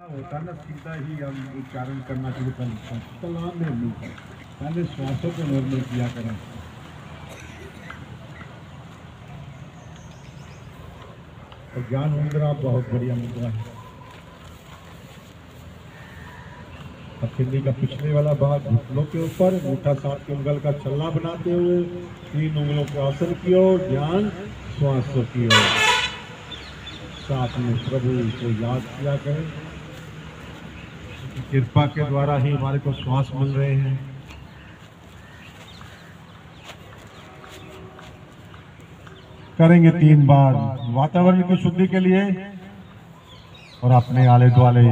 होता ना सीधा ही हम उच्चारण करना शुरू कर देते हैं, कलाम में नहीं है। पहले श्वासों को नॉर्मल किया करें। और ज्ञान मुद्रा बहुत बढ़िया मुद्रा है। हथेली का पिछले वाला भाग घुटनों के ऊपर, अंगूठा 7 उंगल का छल्ला बनाते हुए 3 उंगलों के आसन की ओर, ध्यान श्वासों की ओर। साथ में प्रभु को याद किया करें। कृपा के द्वारा ही हमारे को श्वास मिल रहे हैं। करेंगे 3 बार वातावरण की शुद्धि के लिए और अपने आले दुआले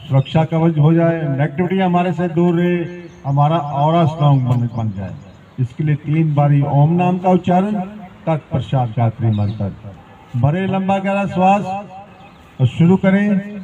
सुरक्षा कवच हो जाए, नेगेटिविटी हमारे से दूर रहे, हमारा ऑरा स्ट्रांग बन जाए। इसके लिए 3 बारी ओम नाम का उच्चारण, तत्पश्चात गायत्री मंत्र। भरे लंबा गहरा श्वास और शुरू करें।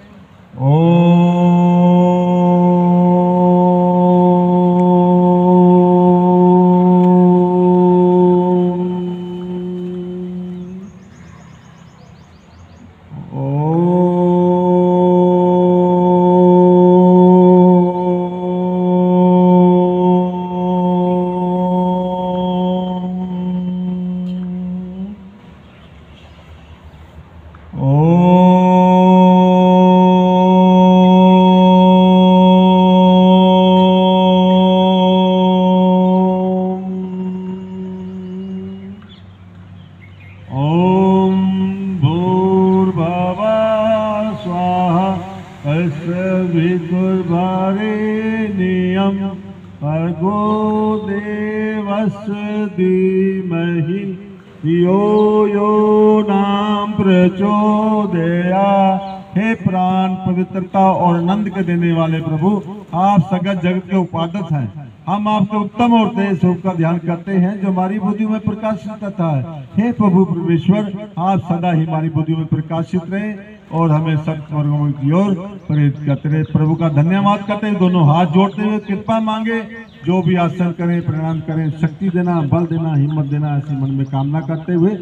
हे प्राण पवित्रता और आनंद के देने वाले प्रभु, आप सगत जगत के उपादक हैं। हम आपके उत्तम और तेज स्वरूप का ध्यान करते हैं जो हमारी बुद्धि में प्रकाशित करता है। हे प्रभु परमेश्वर, आप सदा ही हमारी बुद्धि में प्रकाशित रहे और हमें सत्य मार्गों की ओर प्रेरित करते रहे। प्रभु का धन्यवाद करते हुए दोनों हाथ जोड़ते हुए कृपा मांगे। जो भी आसन करें, प्रणाम करें, शक्ति देना, बल देना, हिम्मत देना, ऐसी मन में कामना करते हुए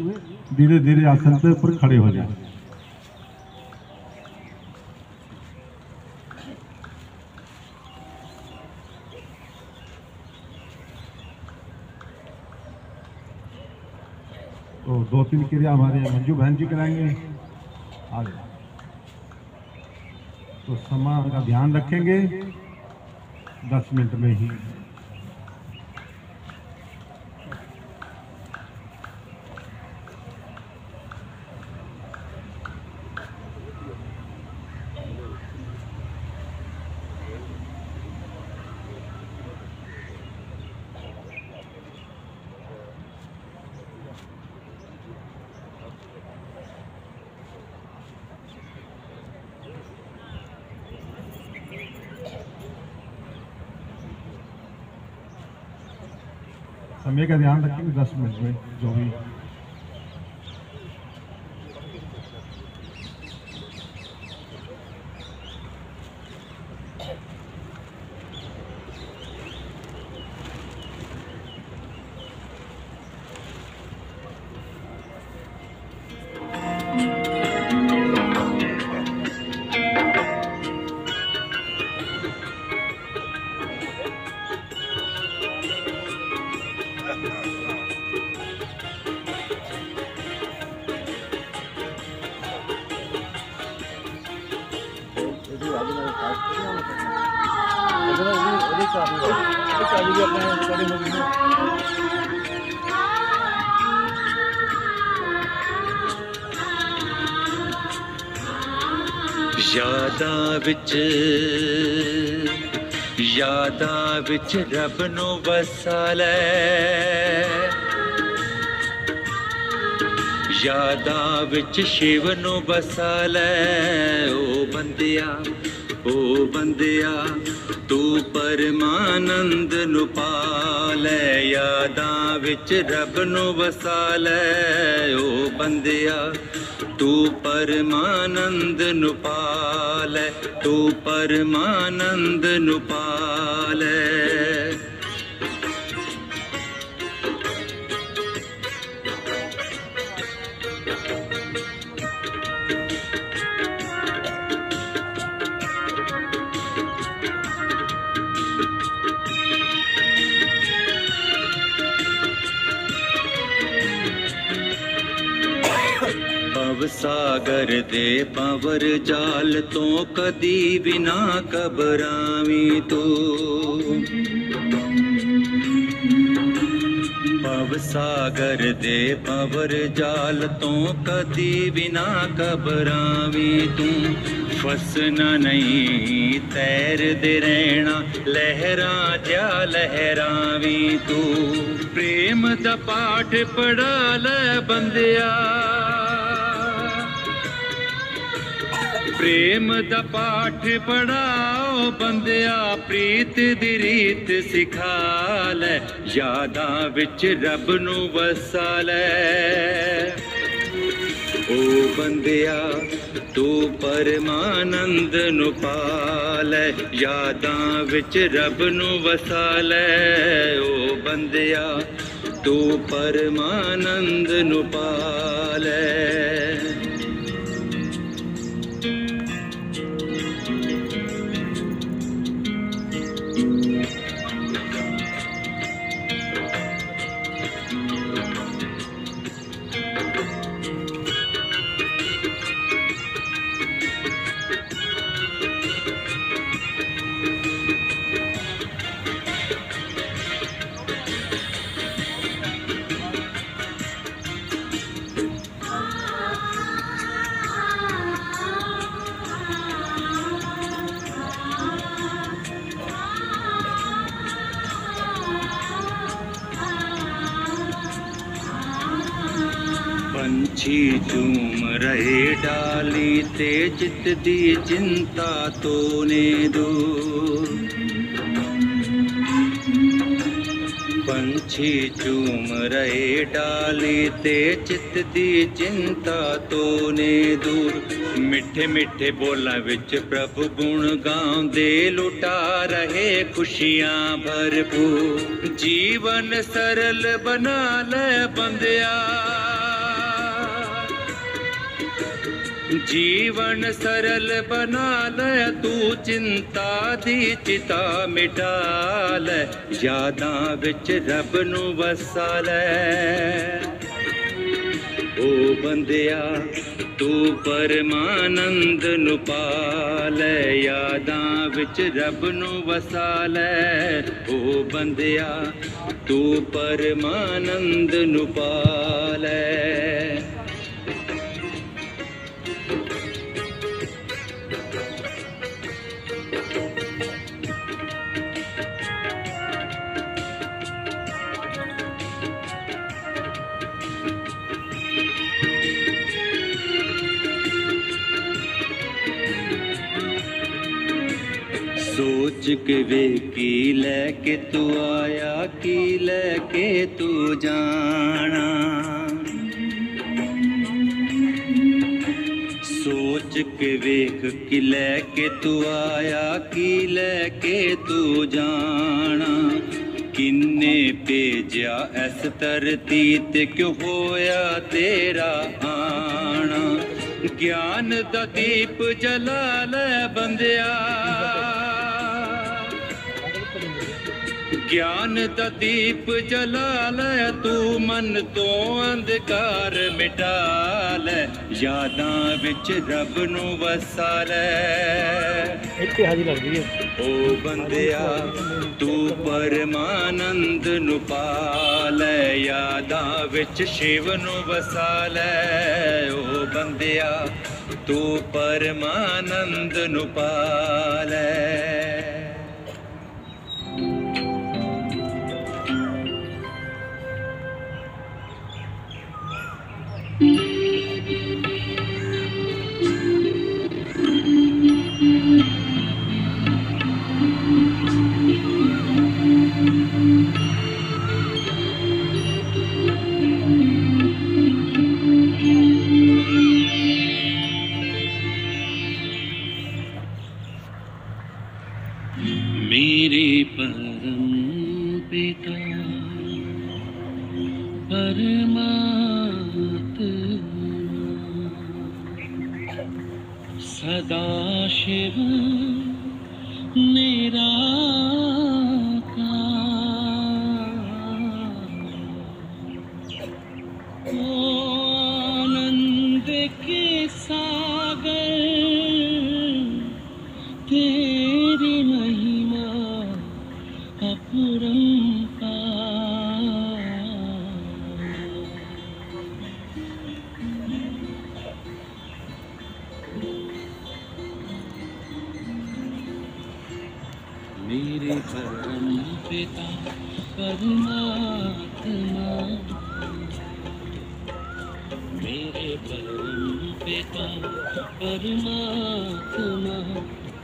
धीरे धीरे आसन पे ऊपर खड़े हो जाए। तो 2-3 क्रिया हमारे मंजू बहन जी कराएंगे आगे। तो समय का ध्यान रखेंगे 10 मिनट में ही। समय का ध्यान रखेंगे 10 मिनट में जो भी। यादा विच रब नो वसाले, यादा विच शिव नो वसाले। ओ बंदिया तू परमानंद नु पाले, यादा विच रब नु वसाले। ओ बंदिया तू परमानंद नु पाले, तू परमानंद नु पाले। भव सागर दे पावर जाल तो कदी बिना घबरावी तू। भव सागर दे पावर जाल तो कदी बिना घबरावी तू। फसना नहीं तैर दे रहना लहरां जा लहरावी तू। प्रेम दा पाठ पढ़ा ले बंदिया, प्रेम दा पाठ पढ़ाओ बंदिया। प्रीत दी रीत सिखा ले यादां विच रब नू वसा ले। ओ बंदिया तू परमानंद नु पाले यादां विच रब नू वसा ले। ओ बंदिया तू परमानंद नु पाले। पंछी झूम रहे डाली ते चित दी चिंता तोने दूर। पंछी झूम रहे डाली ते चित दी चिंता तोने दूर। मिठे मिठे बोलां विच प्रभु गुण गाउंदे लुटा रहे खुशियां भरपूर। जीवन सरल बना ले बंदिया, जीवन सरल बना ले तू। चिंता दी चिता मिटा ले यादां विच रब नू वसा ले। ओ बंदिया तू परमानंद नु पाले यादां विच रब नू वसा ले। ओ बंदिया तू परमानंद नु पाले। सोच के वे की लेके तू आया की लेके तू जाना। सोच के वेख की लेके तू आया की लेके तू जाना। किन्ने भेजा इस धरती ते क्यों होया तेरा आना। ज्ञान दा दीप जला ले बंदिया, ज्ञान दा दीप जला ले तू। मन तो अंधकार मिटा ले यादां विच रब नू वसा ले। ओ बंदिया तू परमानंद नु पाले यादां विच शिव नू वसा ले। ओ बंदिया तू परमानंद नु पाले। मेरे परम पिता परमात्मा सदाशिव निराकार आनंद के तेरी महिमा अपरंपार। मेरे परम पिता परमात्मा, मेरे परम पिता परमात्मा,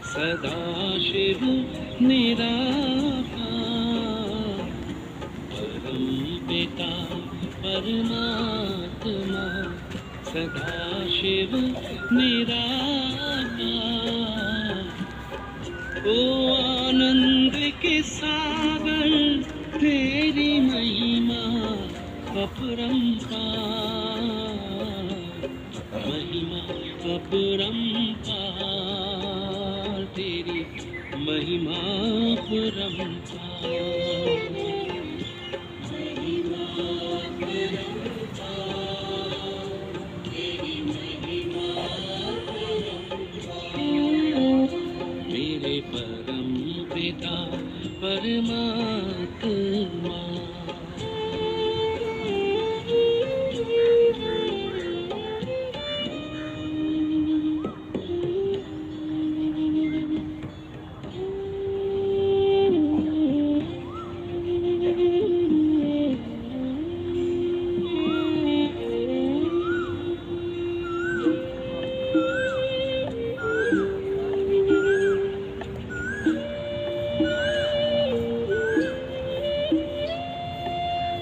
सदाशिव निराकार। परम पिता परमात्मा, सदाशिव निराकार। ओ आनंद के सागर तेरी महिमा अपरंपार, महिमा अपरंपार, तेरी महिमा अपरंपार। महिमा अपरंपार, तेरी महिमा अपरंपार। मेरे परम पिता परमात्मा।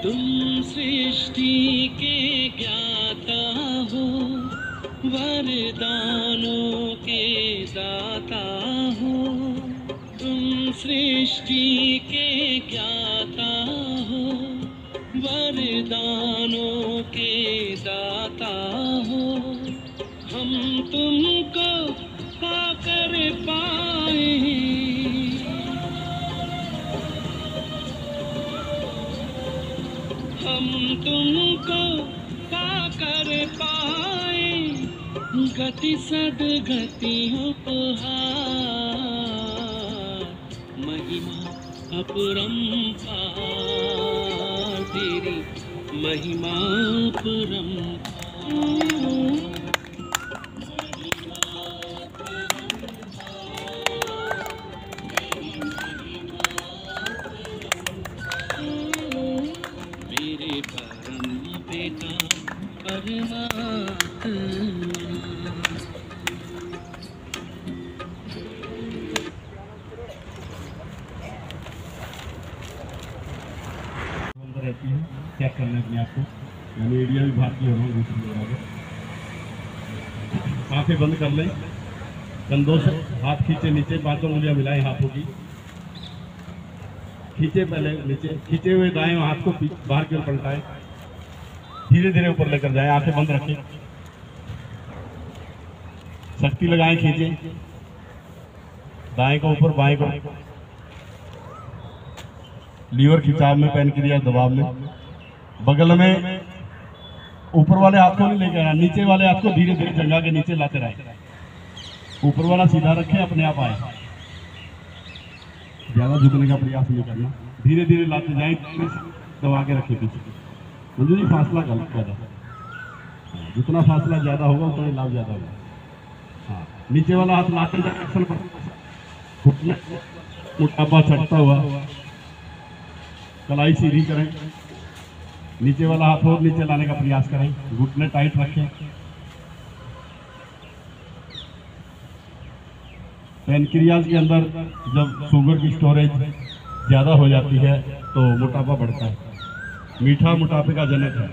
तुम सृष्टि के ज्ञाता हो, वरदानों के दाता हो। तुम सृष्टि के ज्ञाता हो, वरदानों के दाता हो। हम तुमको पाकर पाए, हम तुमको पाकर पाए, गति सदगति उपहार। महिमा अपरंपार, तेरी महिमा अपरंपार। मेरे परम पिता परमात्मा। रहती है चेक करना अपने आप को, यानी एरिया भी भारतीय हो रहा हूँ। आंखें बंद कर लें, कंधों से हाथ खींचे नीचे, पांचों उंगलियां मिलाएं हाथों की, खींचे पहले नीचे, खींचे हुए दाएं हाथ को बाहर की ओर पलटाएं, धीरे धीरे ऊपर लेकर जाएं, आंखें बंद रखें, शक्ति लगाएं, खींचें, दाएं को ऊपर बाएं को, लीवर खिंचाव में, पैनक्रियाज दबाव में, बगल में ऊपर वाले हाथ को नहीं लेकर आना, नीचे वाले हाथ को धीरे धीरे जंगा के नीचे लाते रहें, ऊपर वाला सीधा रखें, अपने आप आए, ज्यादा झुकने का प्रयास नहीं करना, धीरे धीरे लाते जाएं, दबा के रखें पीछे। मुझे नहीं फासला गलत ज्यादा, जितना फासला ज्यादा होगा उतना ही लाभ ज्यादा होगा। हाँ, नीचे वाला हाथ लाते जाए, एक्शन पर मोटापा चढ़ता हुआ, कलाई सीधी करें, नीचे वाला हाथ और नीचे लाने का प्रयास करें, घुटने टाइट रखें। पैनक्रियाज के अंदर जब शुगर की स्टोरेज ज़्यादा हो जाती है तो मोटापा बढ़ता है। मीठा मोटापे का जनक है,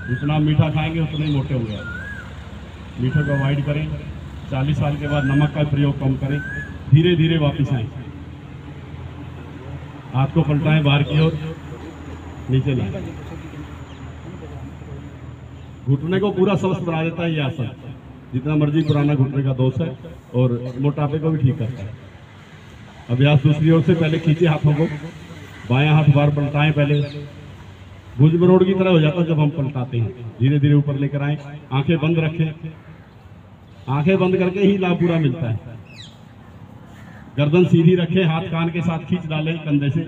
जितना मीठा खाएंगे उतने ही मोटे होंगे। मीठे को अवॉइड करें। 40 साल के बाद नमक का प्रयोग कम करें, धीरे धीरे वापस आएं, हाथ को पलटाएं बाहर की ओर, नीचे लाएं। घुटने को पूरा स्वस्थ बना देता है ये आसन, जितना मर्जी पुराना घुटने का दोष है, और मोटापे को भी ठीक करता है। अभ्यास दूसरी ओर से, पहले खींचे हाथों को, बायां हाथ बार पलटाएं, पहले भुज मरोड़ की तरह हो जाता है जब हम पलटाते हैं। धीरे धीरे ऊपर लेकर आए, आंखें बंद रखें, आंखें बंद करके ही लाभ पूरा मिलता है। गर्दन सीधी रखें, हाथ कान के साथ खींच डालें कंधे से।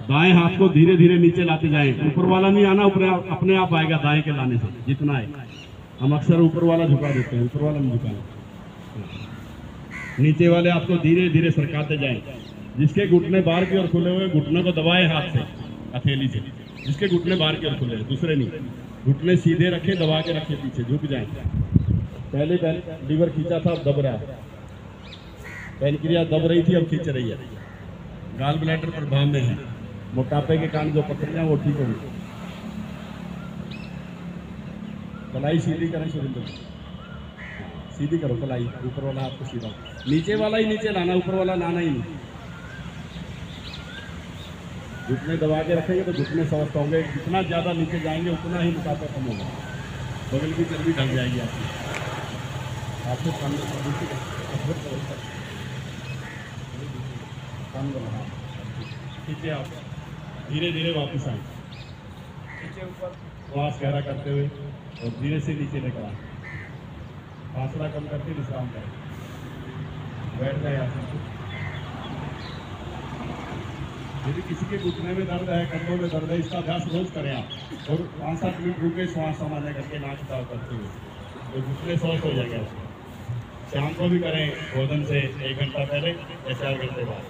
दाएं हाथ को धीरे धीरे नीचे लाते जाएं, ऊपर वाला नहीं आना, ऊपर अपने आप आएगा दाएं के लाने से जितना है। हम अक्सर ऊपर वाला झुका देते हैं, ऊपर वाला नहीं झुकाना। नीचे वाले हाथ को धीरे धीरे सरकाते जाएं। जिसके घुटने बाहर की ओर खुले हुए घुटने को दबाएं हाथ से, हथेली से। जिसके घुटने बाहर की ओर खुले, दूसरे नहीं। घुटने सीधे रखें, दबा के रखें, पीछे झुक जाएं। पहले लीवर खींचा था, अब दब रहा है। पैनक्रिया दब रही थी, अब खींच रही है। गाल ब्लैडर प्रभाव में है। मोटापे के कारण जो पथरियां वो ठीक होंगी। कलाई सीधी करें सुरेंद्र, सीधी करो कलाई, ऊपर वाला हाथ को सीधा। नीचे वाला ही नीचे लाना, ऊपर वाला लाना ही नहीं। घुटने दबा के रखेंगे तो घुटने स्वस्थ होंगे। जितना ज़्यादा नीचे जाएंगे उतना ही मोटापा कम होगा। बगल की चर्बी ढल जाएगी आपकी। आपको खींचे, आप धीरे धीरे वापस आए, नीचे ऊपर श्वास गहरा करते हुए और धीरे से नीचे लेकर आए। फासला कम करके विश्राम करें, बैठ जाए आसन। यदि किसी के घुटने में दर्द है, कंधों में दर्द है, इसका अभ्यास रोज करें आप। और 5-7 मिनट रुके श्वास सामान्य करके नाक उतार करते हुए, तो घुटने स्वस्थ हो जाएगा। शाम को भी करें भोजन से 1 घंटा पहले या 4 घंटे बाद।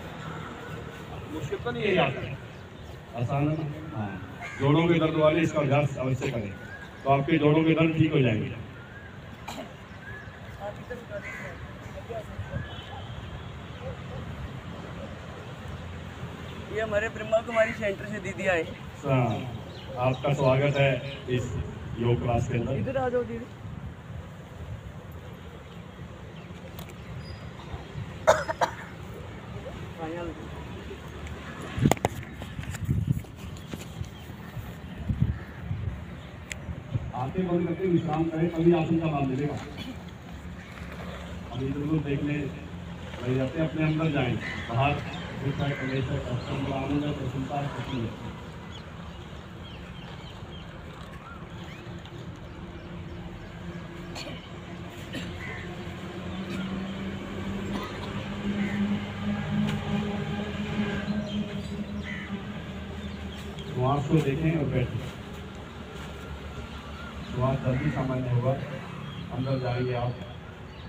मुश्किल तो नहीं है याद, आसान है। हाँ, जोड़ों के दर्द वाले इसका अभ्यास अवश्य करें, तो आपके जोड़ों के दर्द ठीक हो जाएंगे। ये हमारे ब्रह्मा कुमारी सेंटर से दीदी आए। आपका स्वागत है इस योग क्लास के अंदर। इधर आ जाओ दीदी। आंखें बंद करके विश्राम करें, तभी आसन का लाभ मिलेगा। अब इधर देखने लग जाते हैं, अपने अंदर जाएं, बाहर आनंद है, प्रसन्नता है। श्वास को देखें और बैठें। श्वास जल्दी सामान्य होगा, अंदर जाएंगे आप,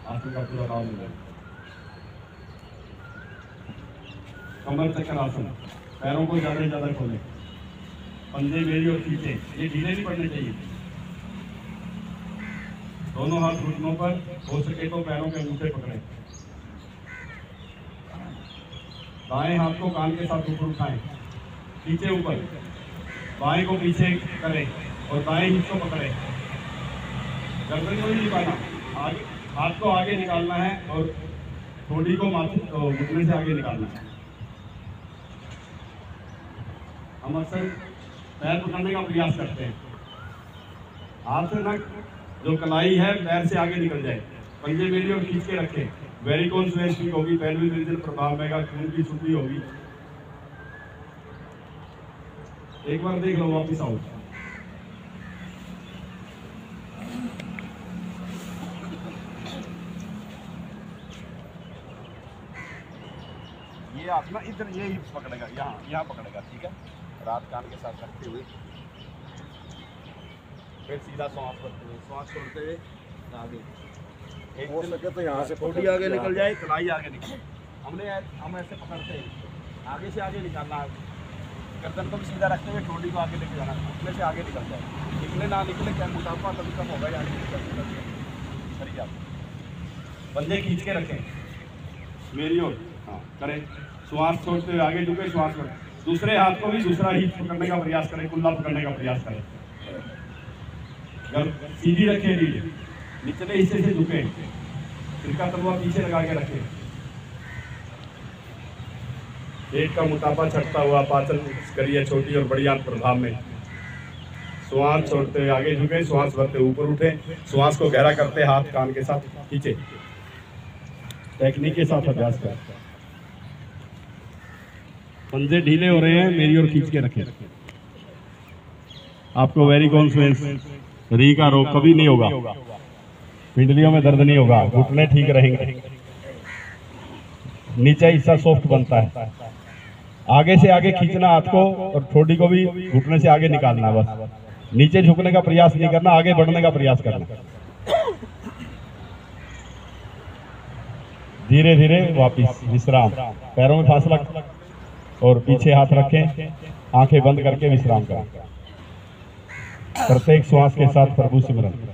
आसन का पूरा लाभ मिलेगा। कमर चक्कर आसन, पैरों को ज़्यादा से ज़्यादा खोलें, पंजे मेरी और खींचे, ये ढीले नहीं पड़ने चाहिए। दोनों हाथ घुटनों पर, हो सके तो पैरों के अंगूठे पकड़ें। दाएं हाथ को कान के साथ ऊपर उठाएं, पीछे ऊपर, बाएं को पीछे करें और दाएं हिस्सों को पकड़ें। गर्दन को नहीं निकालना, आगे हाथ को आगे निकालना है और ठोड़ी को घुटने से आगे निकालना है। हम अक्सर पैर पकड़ने का प्रयास करते हैं, हाथ से नक जो कलाई है पैर से आगे निकल जाए। पंजे मेरी और खींच के रखें। वेरिकोस वेन ठीक होगी, पेल्विक रीजन प्रभाव में, खून की छुट्टी होगी। एक बार देख लो, वापिस आओ। ये आप ना इधर ये ही पकड़ेगा, यहाँ पकड़ेगा, ठीक है। रात कान के साथ रखते हुए फिर सीधा श्वास करते हुए, श्वास छोड़ते हुए आगे। एक हो सके तो यहाँ से थोड़ी आगे निकल जाए, कलाई आगे निकले। हम ऐसे पकड़ते हैं, आगे से आगे निकालना है। गर्दन को भी सीधा रखते हुए ठोड़ी को आगे लेके जाना, घुटने से आगे निकल जाए। निकले ना निकले क्या मोटापा कभी कम होगा या नहीं। आप पंजे खींच के रखें मेरी ओर, हाँ करें। श्वास छोड़ते हुए आगे झुके, श्वास करें। दूसरे हाथ को भी दूसरा ही पकड़ने का प्रयास करें, कुल्ला पकड़ने का प्रयास करें। सीधी रखें, रीढ़ निचले हिस्से से झुके, सिर का तलवा पीछे लगा के रखें। पेट का मोटापा छटता हुआ, पाचन करिए छोटी और बड़ी आंत प्रभाव में। श्वास छोड़ते हुए आगे झुके, श्वास भरते ऊपर उठे, श्वास को गहरा करते हाथ कान के साथ खींचे। टेक्निक के साथ अभ्यास करें। पंजे ढीले हो रहे हैं, मेरी ओर खींच के रखें। आपको वेरिकोस वेन्स, री का रोग कभी नहीं होगा, पिंडलियों में दर्द नहीं होगा, घुटने ठीक रहेंगे। नीचे हिस्सा सॉफ्ट बनता है। आगे से आगे खींचना हाथ को और ठोड़ी को भी घुटने से आगे निकालना, बस नीचे झुकने का प्रयास नहीं करना, आगे बढ़ने का प्रयास करना। धीरे धीरे वापिस विश्राम, पैरों में फासला और पीछे हाथ रखें, आंखें बंद करके विश्राम करें। प्रत्येक श्वास के साथ प्रभु सिमरन।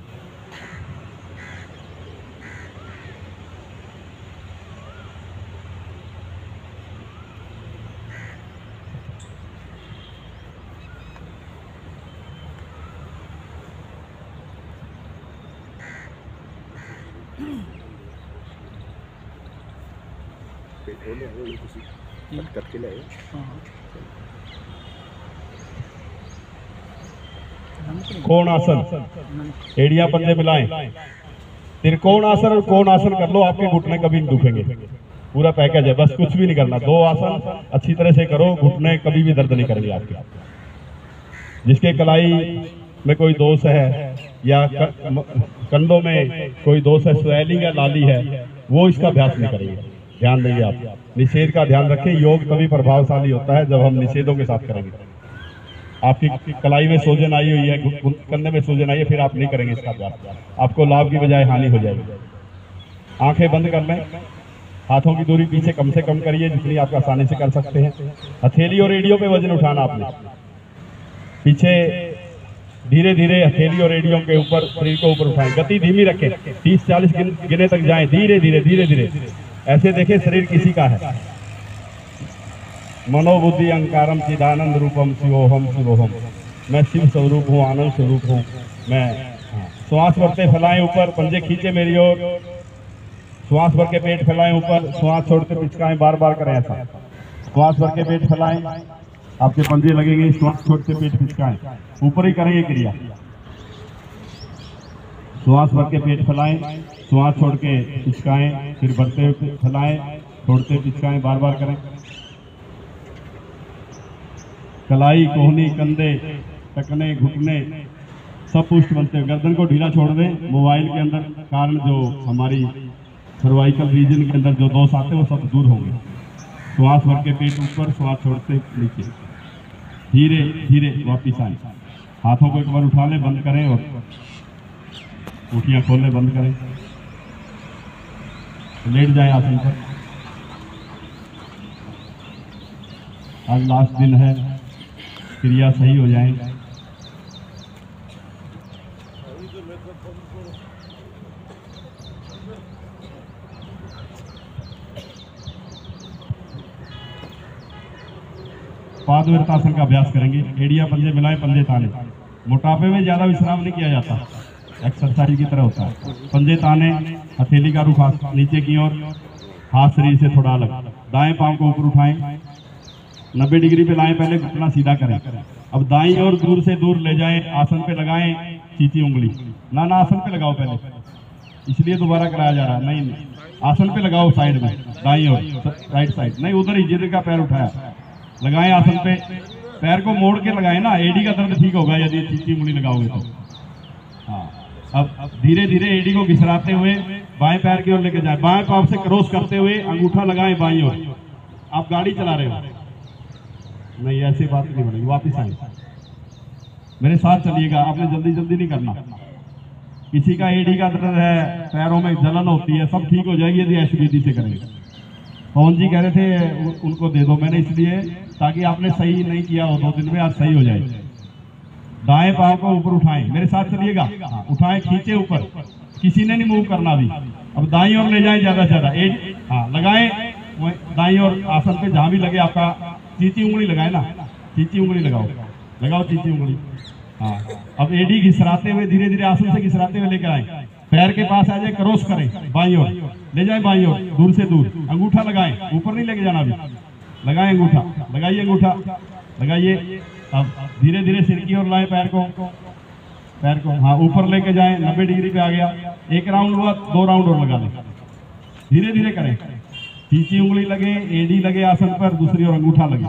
कोण आसन, एड़ियां पंजे मिलाएं, त्रिकोण आसन और कोण आसन कर लो, आपके घुटने कभी नहीं दुखेंगे। पूरा पैकेज है, बस कुछ भी नहीं करना। 2 आसन अच्छी तरह से करो, घुटने कभी भी दर्द नहीं करेंगे आपके। जिसके कलाई में कोई दोष है या कंधों में कोई दोष है, स्वेलिंग या लाली है, वो इसका अभ्यास नहीं करेंगे। ध्यान देंगे आप, निषेध का ध्यान रखें। योग तभी प्रभावशाली होता है जब हम निषेधों के साथ करेंगे। आपकी कलाई में सूजन आई हुई है, कंधे में सूजन आई है, फिर आप नहीं करेंगे इसका अभ्यास, आपको लाभ की बजाय हानि हो जाएगी। आंखें बंद कर लें, हाथों की दूरी पीछे कम से कम करिए जितनी आप आसानी से कर सकते हैं। हथेली और एड़ियों पे वजन उठाना आपने, पीछे धीरे धीरे हथेली और एड़ियों के ऊपर, शरीर को ऊपर उठाएं। गति धीमी रखें, 30-40 गिने तक जाएं, धीरे धीरे धीरे धीरे। ऐसे देखें शरीर किसी का है। मनोबुद्धि अहंकारम चिदानंद रूपम शिवोहम शिवोहम, मैं शिव स्वरूप हूँ, आनंद स्वरूप हूँ मैं। श्वास भरते फैलाएं ऊपर, पंजे खींचे मेरी ओर, श्वास भर के पेट फैलाएं ऊपर, श्वास छोड़ते पिचकाएं, बार बार करें ऐसा। श्वास भर के पेट फैलाएं, आपके पंजे लगेंगे, श्वास छोड़ते पेट पिचकाएं, ऊपर ही करें ये क्रिया। श्वास भर के पेट फैलाएं, श्वास छोड़ के पिचकाएं, फिर भरते हुए फैलाएं, छोड़ते पिचकाएं, बार बार करें। कलाई, कोहनी, कंधे, टखने, घुटने सब पुष्ट बनते हैं। गर्दन को ढीला छोड़ दें। मोबाइल के अंदर कारण जो हमारी सर्वाइकल रीजन के अंदर जो दोष आते हैं वो सब दूर होंगे। श्वास भर के पेट ऊपर, श्वास छोड़ते नीचे, धीरे धीरे वापिस आए। हाथों को एक बार उठा लें, बंद करें और उठियां खोलें, बंद करें, लेट जाए आसन पर। आज लास्ट दिन है, क्रिया सही हो जाए। पादवृत्तासन का अभ्यास करेंगे। एड़ियां पंजे मिलाएं, पंजे ताने। मोटापे में ज्यादा विश्राम नहीं किया जाता, एक्सरसाइज की तरह होता है। पंजे ताने, हथेली का रुख नीचे की ओर, हाथ शरीर से थोड़ा अलग। दाएं पांव को ऊपर उठाएं, 90 डिग्री पे लाएं, पहले घुटना सीधा करें। अब दाईं ओर दूर से दूर ले जाएं, आसन पे लगाएं चीची उंगली। ना आसन पे लगाओ पहले, इसलिए दोबारा कराया जा रहा है। नहीं, आसन पे लगाओ साइड में, दाईं ओर, राइट साइड नहीं, उधर ही जिधर का पैर उठाया लगाएं आसन पे। पैर को मोड़ के लगाएं ना, एडी का दर्द ठीक होगा यदि चीची उंगली लगाओगे तो। हाँ, अब धीरे धीरे एडी को घिसराते हुए बाएं पैर की ओर लेके जाए। बाएं पांव से क्रॉस करते हुए अंगूठा लगाएं बाईं ओर। आप गाड़ी चला रहे हो, नहीं ऐसी बात नहीं बनेगी। वापिस आए, मेरे साथ चलिएगा। आपने जल्दी जल्दी नहीं करना। किसी का एडी का दर्द है, पैरों में जलन होती है, सब ठीक हो जाएगी यदि एसबीटी से करेंगे। पवन जी कह रहे थे उनको दे दो, मैंने इसलिए ताकि आपने सही नहीं किया हो 2 दिन में, आज सही हो जाए। दाएं पांव को ऊपर उठाएं, मेरे साथ चलिएगा। उठाएं, खींचे ऊपर, किसी ने नहीं मूव करना अभी। अब दाईं ओर ले जाएं ज्यादा से ज्यादा। हाँ, लगाएं दाईं ओर आसन पे, जहां भी लगे आपका। चीची उंगली लगाए ना, चीची उंगली लगाओ, लगाओ चीची उंगली। हाँ, अब एडी घिसराते हुए धीरे धीरे आसन से घिसराते हुए लेकर आए। पैर के पास आ जाए, क्रॉस करें, बाईं ओर ले जाए, बाईं ओर दूर से दूर। अंगूठा लगाएं, ऊपर नहीं लेके जाना अभी। लगाएं अंगूठा, लगाइए अंगूठा, लगाइए। अब धीरे धीरे सिर की ओर लाएं पैर को, पैर को हाँ ऊपर लेके जाएं। 90 डिग्री पे आ गया। 1 राउंड हुआ, 2 राउंड और लगा लें। धीरे धीरे करें। तीसरी उंगली लगे, एडी लगे आसन पर, दूसरी ओर अंगूठा लगे।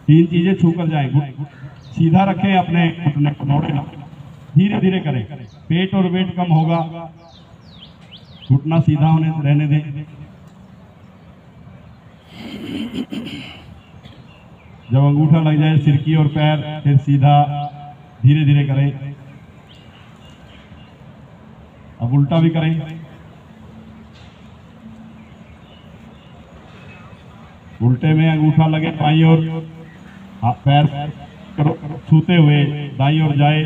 3 चीजें छूकर जाएं। सीधा रखें अपने घुटने को, मोड़े ना। धीरे धीरे करें, पेट और वेट कम होगा। घुटना सीधा होने रहने दें। जब अंगूठा लग जाए सिरकी और पैर, फिर सीधा धीरे धीरे करें। अब उल्टा भी करें। उल्टे में अंगूठा लगे बाईं ओर, पैर छूते हुए दाईं ओर जाए,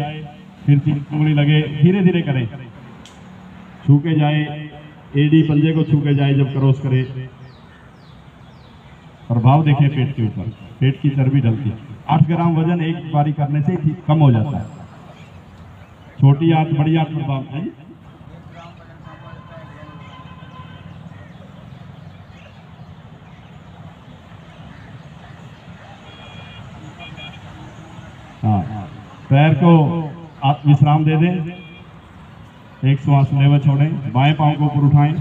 फिर उंगली लगे, धीरे धीरे करें। छू के जाए, एडी पंजे को छू के जाए जब क्रॉस करे। प्रभाव देखें पेट के ऊपर, पेट की चर्बी ढलती है। 8 ग्राम वजन एक बारी करने से ही कम हो जाता है। छोटी आंत बड़ी आंत प्रभाव है। हाँ, पैर को आप विश्राम दे दें, एक श्वास लेवे छोड़ें, बाएं पांव को ऊपर उठाएं।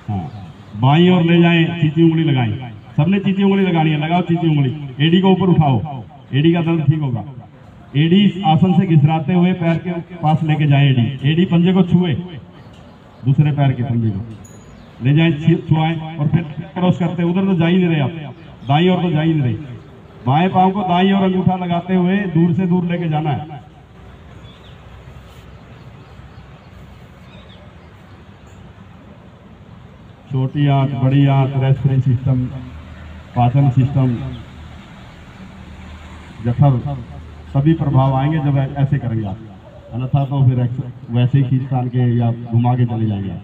हाँ, बाईं ओर ले जाएं, चीची उंगली लगाएं। सबने चीची उंगली लगानी है, लगाओ चीची उंगली। एडी को ऊपर उठाओ, एडी का दर्द ठीक होगा। एडी आसन से घिसराते हुए पैर के पास लेके जाएं। एडी पंजे को छुए, दूसरे पैर के पंजे को ले जाएं, छुआएं और फिर क्रॉस करते। उधर तो जा ही नहीं रहे आप, दाईं ओर तो जा ही नहीं रहे। बाएं पांव को दाईं ओर अंगूठा लगाते हुए दूर से दूर लेके जाना है। छोटी आंत, बड़ी आंत, रेस्पिरेटरी सिस्टम, पाचन सिस्टम, जठर, सभी प्रभाव आएंगे जब ऐसे करेंगे आप। अन्यथा तो फिर वैसे ही खींच तान के या घुमा के चले जाएंगे।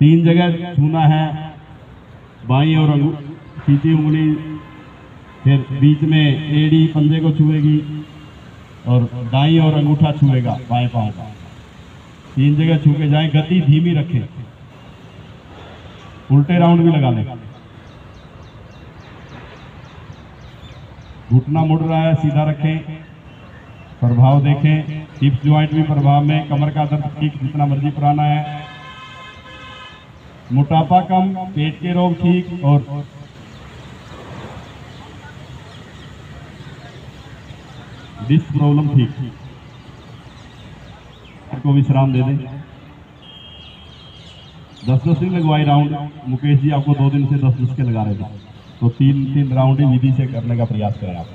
3 जगह छूना है, बाईं और चीची उंगली, फिर बीच में एड़ी पंजे को छुएगी और दाईं और अंगूठा छुएगा बाएं पांव का। 3 जगह छू के जाएं। गति धीमी रखें, उल्टे राउंड भी लगा लें। घुटना मुड़ रहा है, सीधा रखें, प्रभाव देखें। हिप्स ज्वाइंट भी प्रभाव में, कमर का दर्द ठीक, जितना मर्जी पुराना है। मोटापा कम, पेट के रोग ठीक और डिस्क प्रॉब्लम ठीक। को विश्राम दे दें। 10-10 दिन लगवाई राउंड। मुकेश जी आपको 2 दिन से 10 के लगा रहे थे, तो 3 राउंड ही विधि से करने का प्रयास करें आप।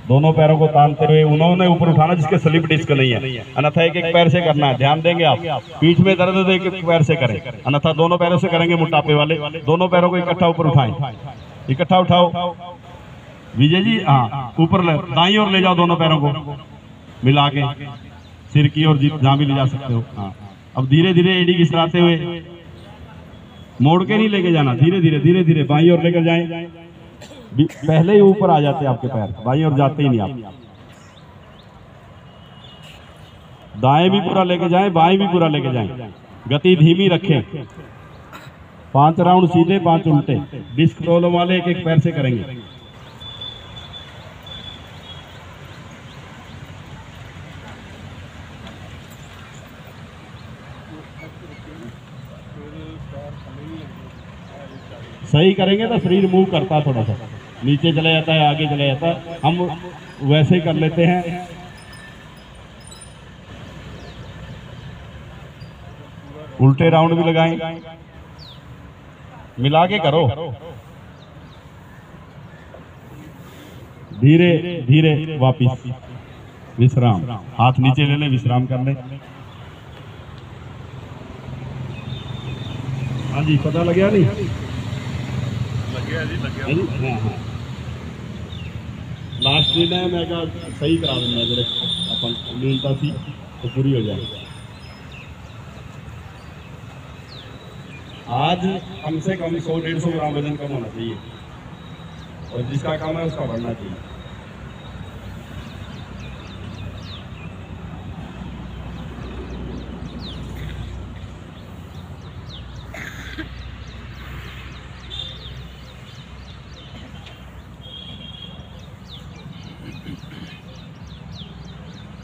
दोनों पैरों को तानते हुए उन्होंने ऊपर उठाना जिसके स्लिप डिस्क नहीं है, अन्यथा एक पैर से करना है। ध्यान देंगे आप, पीठ में दर्द है तो एक पैर से करें, अन्यथा दोनों पैरों से करेंगे। मोटापे वाले दोनों पैरों को इकट्ठा ऊपर उठाएं, इकट्ठा उठाओ। विजय जी हाँ, ऊपर दाईं ओर ले जाओ, दोनों पैरों को मिला के सिर की ओर जहां भी ले जा सकते हो। हाँ, अब धीरे धीरे एडी घिसराते हुए, मोड़ के नहीं लेके जाना, धीरे धीरे धीरे धीरे बाईं ओर लेकर जाएं। पहले ही ऊपर आ जाते हैं आपके पैर, बाईं ओर जाते ही नहीं आप। दाएं भी पूरा लेके जाएं, बाएं भी पूरा लेके जाएं। गति धीमी रखें। 5 राउंड सीधे, 5 उल्टे। डिस्क प्रॉब्लम वाले एक पैर से करेंगे। सही करेंगे तो शरीर मूव करता है, थोड़ा सा नीचे चला जाता है, आगे चला जाता है। हम वैसे ही कर लेते हैं। उल्टे राउंड भी लगाएं, मिला के करो। धीरे धीरे वापिस विश्राम, हाथ नीचे ले लें, विश्राम कर लें। हाँ जी, पता लग गया नहीं? हाँ, लास्ट दिन है, मैं कहा सही करा दूंगा, जरा अपन न्यूनता थी तो पूरी हो जाए। आज कम से कम 100-150 ग्राम वजन कम होना चाहिए, और जिसका कम है उसका बढ़ना चाहिए।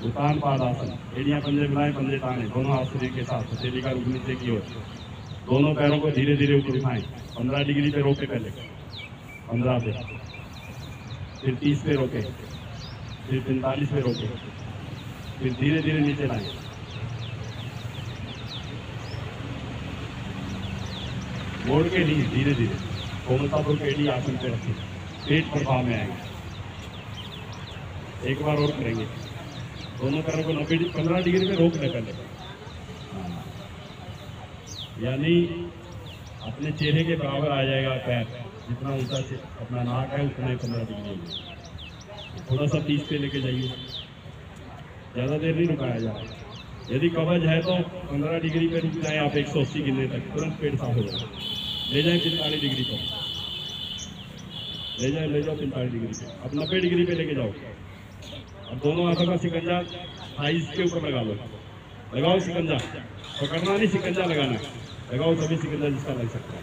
उतान पादासन, एड़ियां पंजे मिलाएं, पंजे ताने, दोनों हाथ शरीर के साथ, हथेली का रुख नीचे की ओर। दोनों पैरों को धीरे धीरे ऊपर उठाएं। 15 डिग्री पे रोके, पहले 15 पे, फिर 30 पे रोके, फिर 45 पे रोके, फिर धीरे धीरे नीचे लाएं। मोड़ के नहीं, धीरे धीरे कोमलतापूर्वक एड़ी आसन पे रखें। पेट प्रभाव में आएगा। एक बार और करेंगे, दोनों पैरों को 15 डिग्री पे रोक ले पहले, यानी अपने चेहरे के बराबर आ जाएगा पैर, जितना ऊंचा अपना नाक है उतना ही 15 डिग्री। थोड़ा सा 30 पे लेके जाइए, ज़्यादा देर नहीं रुकाया जा रहा। यदि कवच है तो 15 डिग्री पे रुक जाए आप 180 गिनने तक, तुरंत पेट साफ हो जाएगा। ले जाए 45 डिग्री पर, ले जाओ 45 डिग्री पे। अब 90 डिग्री पे लेके जाओ। अब दोनों हाथों का शिकंजा थाइस के ऊपर लगा लो, लगाओ शिकंजा, पकड़ना नहीं, शिकंजा लगाना, लगाओ सभी शिकंजा जिसका लग सकता है।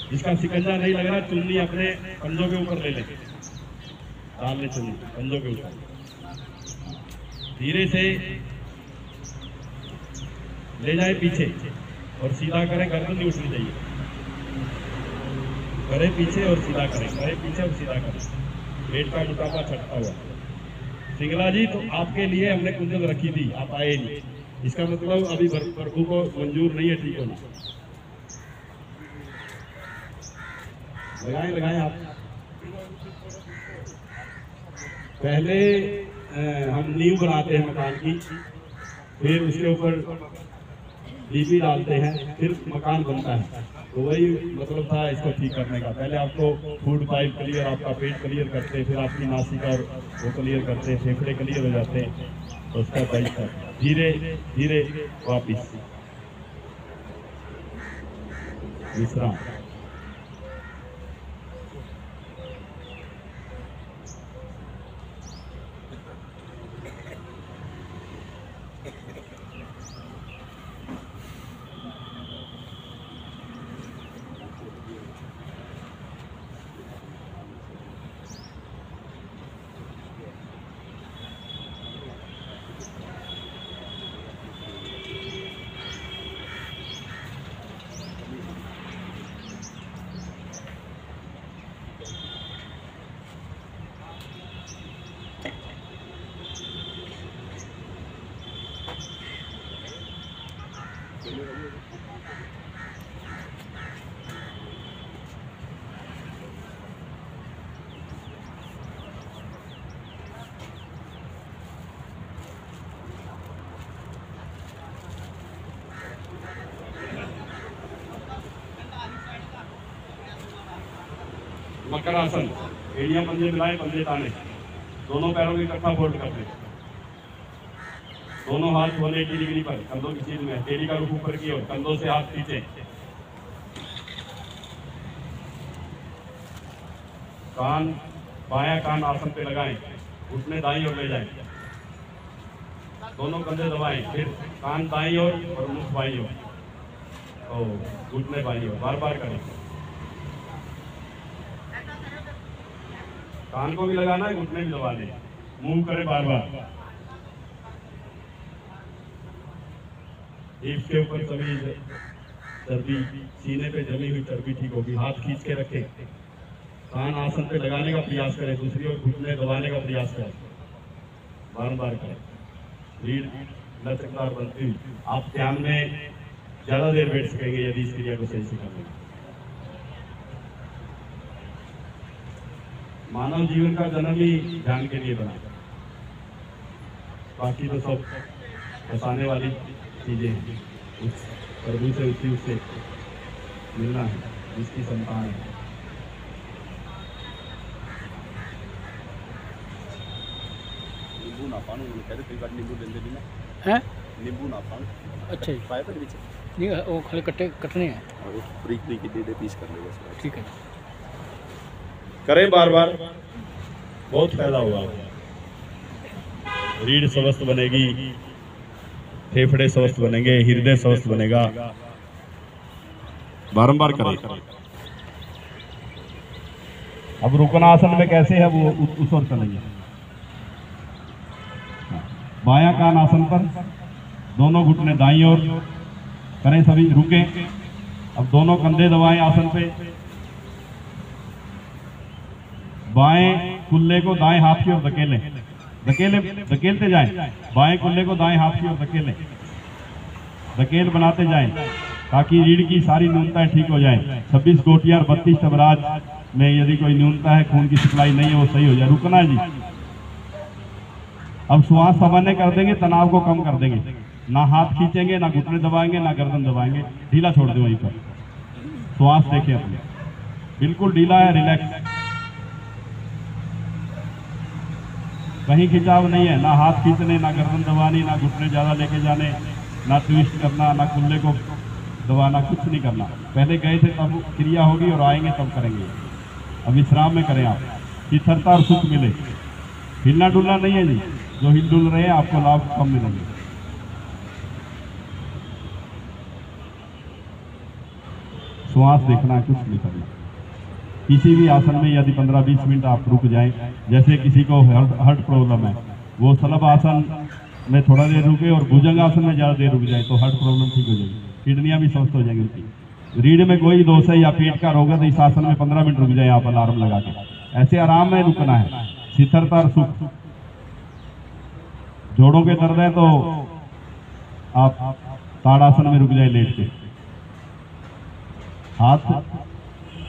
जिसका शिकंजा नहीं लग रहा चुन्नी अपने पंजों के ऊपर ले ले, डाल ले चुन्नी पंजों के ऊपर, धीरे से ले जाए पीछे और सीधा करें, गर्दन नहीं उठनी चाहिए, करे पीछे और सीधा करें, करे पीछे और सीधा करें, पेट का मोटापा छटता हुआ। सिंगला जी तो आपके लिए हमने कुंडल रखी थी, आप आए नहीं, इसका मतलब अभी प्रभु को मंजूर नहीं है ठीक होना। लगाएं आप। पहले हम नींव बनाते हैं मकान की, फिर उसके ऊपर डीपी डालते हैं, फिर मकान बनता है। तो वही मतलब था इसको ठीक करने का। पहले आपको फूड पाइप क्लियर, आपका पेट क्लियर करते, फिर आपकी नासिका और वो क्लियर करते, फेफड़े क्लियर हो जाते हैं, तो उसका पाइप धीरे धीरे वापिस विश्राम। मकर आसन, एड़ियां पंजे मिलाए, पंजे ताने, दोनों पैरों को इकट्ठा फोल्ड कर दे, दोनों हाथ 180 डिग्री पर, कंधों की सीध में, एड़ी का रुख ऊपर की ओर, कंधों से हाथ पीछे, कान बायां कान आसन पे लगाएं, घुटने दाईं ओर ले जाएं, दोनों कंधे दबाएं, फिर कान दाईं ओर और मुख बाईं ओर, तो घुटने बाईं ओर, बार बार करें। कान को भी लगाना है, घुटने भी दबाने, मूव करें बार बार। हिप्स के ऊपर सभी चर्बी, सीने पे जमी हुई चर्बी ठीक होगी। हाथ खींच के रखें, कान आसन पे लगाने का प्रयास करें, दूसरी ओर घुटने दबाने का प्रयास करें, बार बार करें। रीढ़ लचकदार बनती हुई आप ध्यान में ज्यादा देर बैठ सकेंगे यदि इस क्रिया को सही से करेंगे। मानव जीवन का जन्म ही ध्यान के लिए बना, बाकी तो सब फंसाने वाली चीजें हैं। उस प्रभु से उसी उससे मिलना है, जिसकी संतान है। नींबू ना पानो, कहते कई बार नींबू लेंदे भी ना हैं, नींबू ना पानो। अच्छा जी, पाए तो नीचे नहीं वो खाली कटने हैं। और वो ब्रीक ब्रीक दे पीस कर ले बस। ठीक है, करें बार बार, बहुत फायदा होगा। रीढ़ स्वस्थ बनेगी, फेफड़े स्वस्थ बनेंगे, हृदय स्वस्थ बनेगा। बारंबार करें। अब रुकनासन में कैसे है वो उस ओर चलेंगे। बायां कान आसन पर, दोनों घुटने दाईं ओर करें, सभी रुकें। अब दोनों कंधे दबाएं आसन पे, बाएं कुल्ले को दाएं हाथ की ओर धकेलते जाएं, बाएं कुल्ले को दाएं हाथ की ओर धकेल बनाते जाएं, ताकि रीढ़ की सारी न्यूनताएं ठीक हो जाएं। 26 गोटियां और 32 तबराज में यदि कोई न्यूनता है, खून की सप्लाई नहीं है, वो सही हो जाए। रुकना है जी। अब श्वास सामान्य कर देंगे, तनाव को कम कर देंगे। ना हाथ खींचेंगे, ना घुटने दबाएंगे, ना गर्दन दबाएंगे, ढीला छोड़ दें वहीं पर। श्वास देखें अपने, बिल्कुल ढीला है, रिलैक्स, कहीं खिंचाव नहीं है, ना हाथ खींचने, ना गर्दन दबानी, ना घुटने ज्यादा लेके जाने, ना ट्विस्ट करना, ना कुल्ले को दबाना, कुछ नहीं करना। पहले गए थे तब क्रिया होगी और आएंगे तब करेंगे। अब विश्राम में करें आप, स्थिरता और सुख मिले। हिलना डुलना नहीं है जी, जो हिल डुल रहे हैं आपको लाभ कम मिलेंगे। श्वास देखना है, कुछ नहीं करना। किसी भी आसन में यदि 15-20 मिनट आप रुक जाएं, जैसे किसी को हार्ट प्रॉब्लम है, वो शलभ आसन में थोड़ा देर रुके और भुजंग आसन में ज़्यादा देर रुक जाए तो हार्ट प्रॉब्लम ठीक हो जाएगी, किडनियां भी स्वस्थ हो जाएंगी उनकी। रीढ़ में कोई दोष है या पेट का रोग है तो इस आसन में 15 मिनट रुक जाए आप अलार्म लगा के। ऐसे आराम में रुकना है, स्थिरता और सुख। जोड़ों के दर्द है तो आप ताड़ासन में रुक जाए लेट के। हाथ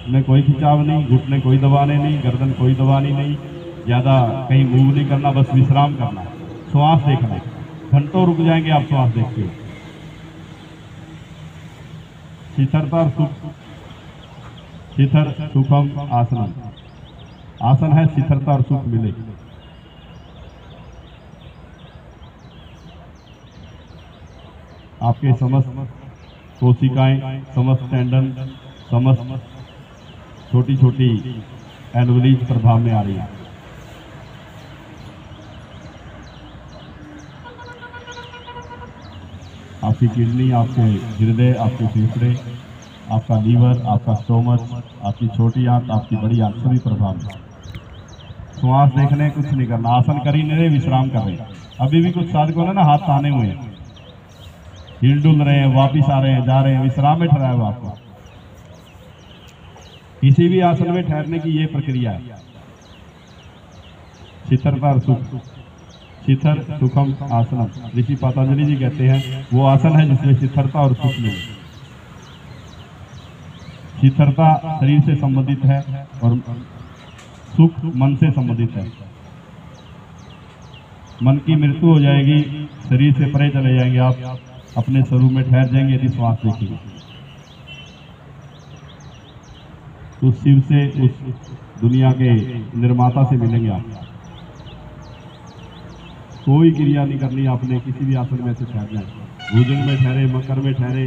में कोई खिंचाव नहीं, घुटने कोई दबाने नहीं, गर्दन कोई दबानी नहीं, ज्यादा कहीं मूव नहीं करना, बस विश्राम करना। श्वास देखना है, घंटों रुक जाएंगे आप श्वास देखते हुए। स्थिरता और सुख, स्थिर सुखम आसन। आसन है स्थिरता और सुख मिले। आपके समस्त कोशिकाएं, समस्त टेंडन, समस्त छोटी छोटी एल्वोलीज प्रभाव में आ रही है। आपकी किडनी, आपके हृदय, आपके फेफड़े, आपका लीवर, आपका स्टोमच, आपकी छोटी आंत, आपकी बड़ी आंत, सभी प्रभाव में। श्वास देखने, कुछ नहीं करना। आसन कर ही नहीं रहे, विश्राम कर रहे हैं। अभी भी कुछ साधकों ने ना हाथ ताने हुए हैं, हिल डुल रहे हैं, वापिस आ रहे हैं, जा रहे हैं, विश्राम में ठहराया हुआ आपको। किसी भी आसन में ठहरने की ये प्रक्रिया है, स्थिरता और सुख। स्थिर सुखम आसन ऋषि पतंजलि जी कहते हैं वो आसन है जिसमें स्थिरता और सुख मिले। स्थिरता शरीर से संबंधित है और सुख मन से संबंधित है। मन की मृत्यु हो जाएगी, शरीर से परे चले जाएंगे आप, अपने स्वरूप में ठहर जाएंगे यदि श्वास देखेंगे। उस शिव से, उस दुनिया के निर्माता से मिलेंगे आप। कोई क्रिया नहीं करनी आपने, किसी भी आसन में से ठहर जाए। भुजंग में ठहरे, मकर में ठहरे,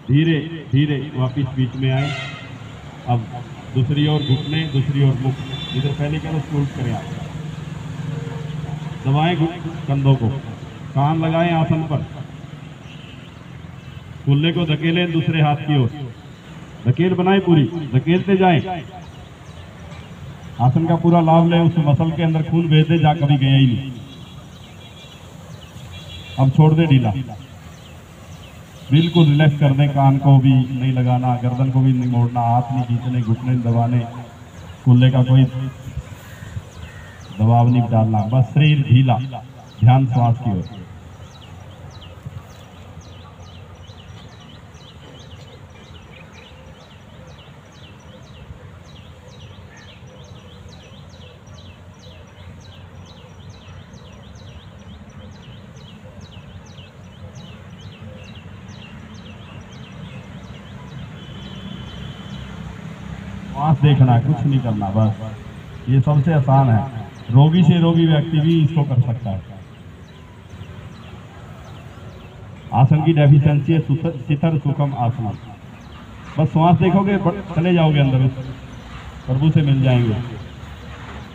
धीरे धीरे वापिस बीच में आए। अब दूसरी ओर घुटने, दूसरी ओर मुख, इधर पहले करो उल्ट करें आप। दबाएं कंधों को, कान लगाएं आसन पर, कुल्ले को धकेलें दूसरे हाथ की ओर, धकेल बनाए पूरी, धकेलते जाएं। आसन का पूरा लाभ लें, उस मसल के अंदर खून भेज दे जहाँ कभी गया ही नहीं। अब छोड़ दे ढीला, बिल्कुल रिलैक्स कर दें। कान को भी नहीं लगाना, गर्दन को भी नहीं मोड़ना, हाथ नहीं खींचने, घुटने नहीं दबाने, कुल्ले का कोई दबाव नहीं डालना, बस शरीर ढीला, ध्यान श्वास की ओर। श्वास देखना, कुछ नहीं करना, बस ये सबसे आसान है। रोगी से रोगी व्यक्ति भी इसको कर सकता है। आसन की डेफिशिएंसी है स्थिर सुखम आसन। बस श्वास देखोगे चले जाओगे अंदर, उस प्रभु से मिल जाएंगे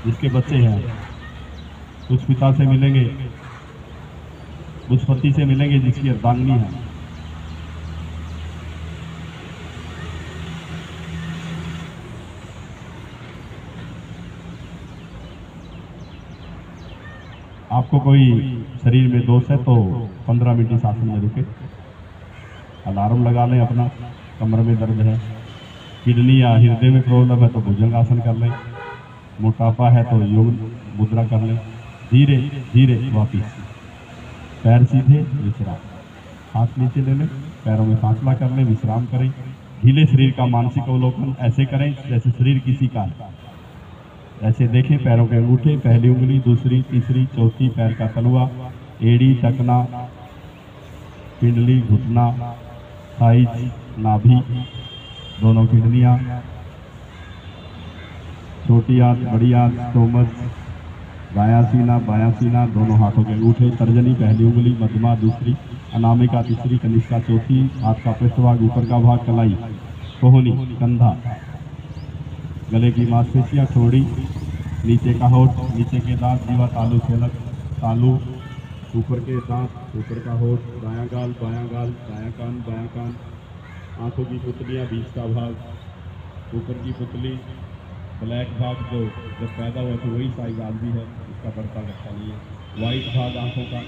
जिसके बच्चे हैं। कुछ पिता से मिलेंगे, कुछ पति से मिलेंगे जिसकी अर्धांगिनी है। आपको कोई शरीर में दोष है तो 15 मिनट इस आसन में रुके, अलार्म लगा लें अपना। कमर में दर्द है, किडनी या हृदय में प्रॉब्लम है तो भुजंग आसन कर लें। मोटापा है तो योग मुद्रा कर लें। धीरे धीरे वापिस, पैर सीधे, विश्राम, हाथ नीचे ले लें, पैरों में फासला कर लें, विश्राम करें। ढीले शरीर का मानसिक अवलोकन ऐसे करें जैसे शरीर किसी का है। ऐसे देखें पैरों के अंगूठे, पहली उंगली, दूसरी, तीसरी, चौथी, पैर का तलवा, एड़ी, टकना, पिंडली, घुटना, थाई, नाभि, दोनों किडनियां, छोटी आंत, बड़ी आंत, स्टोमच, दायां सीना, बायां सीना, दोनों हाथों के अंगूठे, तर्जनी, पहली उंगली, मध्यमा, दूसरी, अनामिका, तीसरी, कनिष्ठा, चौथी, हाथ का पृष्ठभाग, ऊपर का भाग, कलाई, कोहनी, कंधा, गले की मांसपेशियां, ठोड़ी, नीचे का होठ, नीचे के दांत, जीवा, तालू, छेलक, तालू, ऊपर के दांत, ऊपर का होठ, दायां गाल, दायां कान, आंखों की पुतलियां, बीच का भाग, ऊपर की पुतली, ब्लैक भाग जो जब पैदा हुआ तो वही साइज आज भी है, इसका बढ़ता घटता नहीं है। वाइट भाग आंखों का,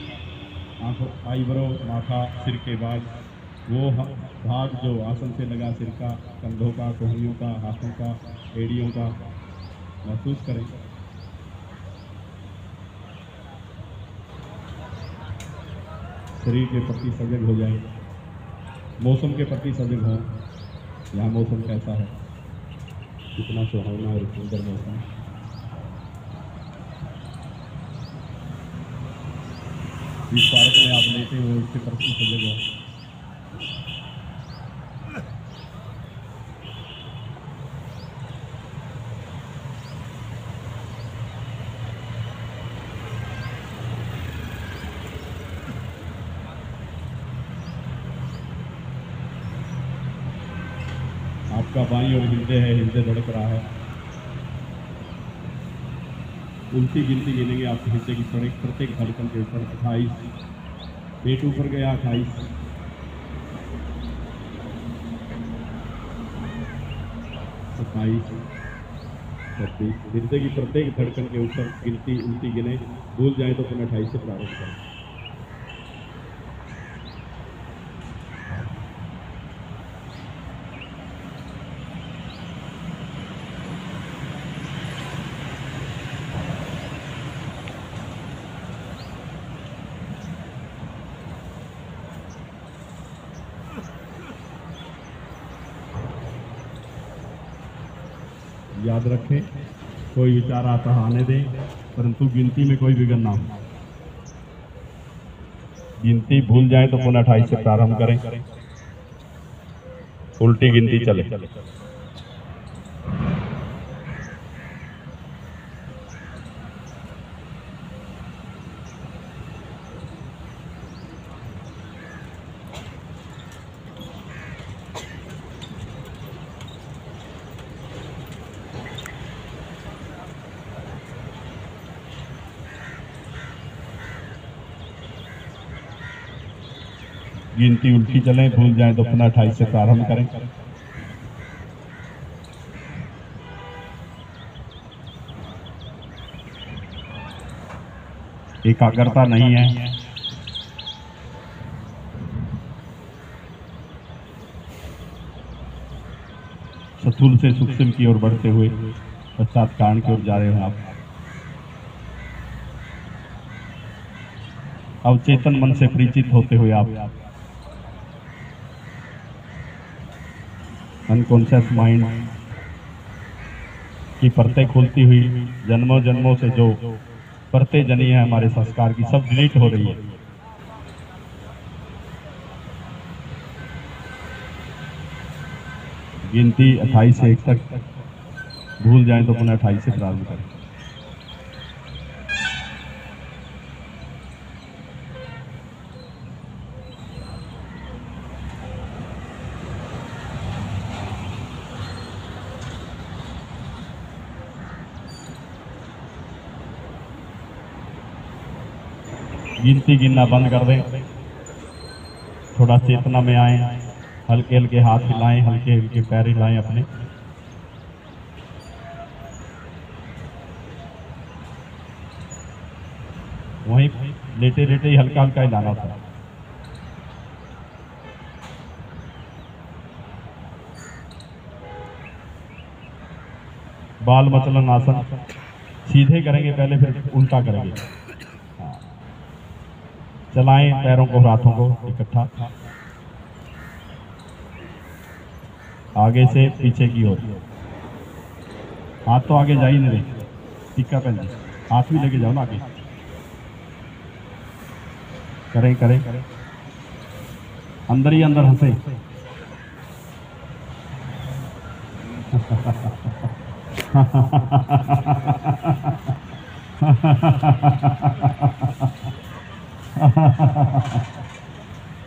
आईब्रो, माथा, सिर के बाल, वो भाग जो आसन से लगा सिर का, कंधों का, कोहनियों का, हाथों का, एड़ियों का महसूस करें। शरीर के प्रति सजग हो जाए, मौसम के प्रति सजग हों। यहाँ मौसम कैसा है, कितना सुहावना और सुंदर मौसम। इस पार्क में आप लेते हो, इसके प्रति सजग हो। आपका बाईं ओर हृदय है, हृदय धड़क रहा है। उल्टी गिनती गिनेंगे आपके हृदय की प्रत्येक धड़कन के ऊपर। 28, पेट ऊपर गया, 28, 27, 36। हृदय की प्रत्येक धड़कन के ऊपर गिनती उल्टी गिने, भूल जाए तो पुनः 28 से प्रारंभ करें। याद रखें, कोई विचार आता आने दें, परंतु गिनती में कोई विघ्न ना हो। गिनती भूल जाए तो पुनः 28 से प्रारंभ करें, उल्टी गिनती चले। गिनती उल्टी चले, भूल जाए तो पुनः 28 से प्रारंभ करें। एकाग्रता नहीं है, स्थूल से सूक्ष्म की ओर बढ़ते हुए पश्चात कारण की ओर जा रहे हैं आप। अवचेतन मन से परिचित होते हुए आप अनकॉन्शियस माइंड की परतें खुलती हुई जन्मों जन्मों से जो परतें जनी है हमारे संस्कार की, सब डिलीट हो रही है। गिनती 28 से 1 तक, भूल जाए तो पुनः 28 से प्रारंभ करें। गिनती गिनना बंद कर दें, थोड़ा चेतना में आए, हल्के हल्के हाथ हिलाएं, हल्के हल्के पैर हिलाएं अपने। वहीं लेटे लेटे ही हल्का हल्का हिलाना था। बाल मचलन आसन सीधे करेंगे पहले, फिर उल्टा करेंगे। चलाएं पैरों को, हाथों को इकट्ठा। आगे से पीछे की ओर। हाथ तो आगे जा ही नहीं रहे, टिक्का पहले हाथ भी लेके जाओ ना आगे। करें करें अंदर ही अंदर हंसे।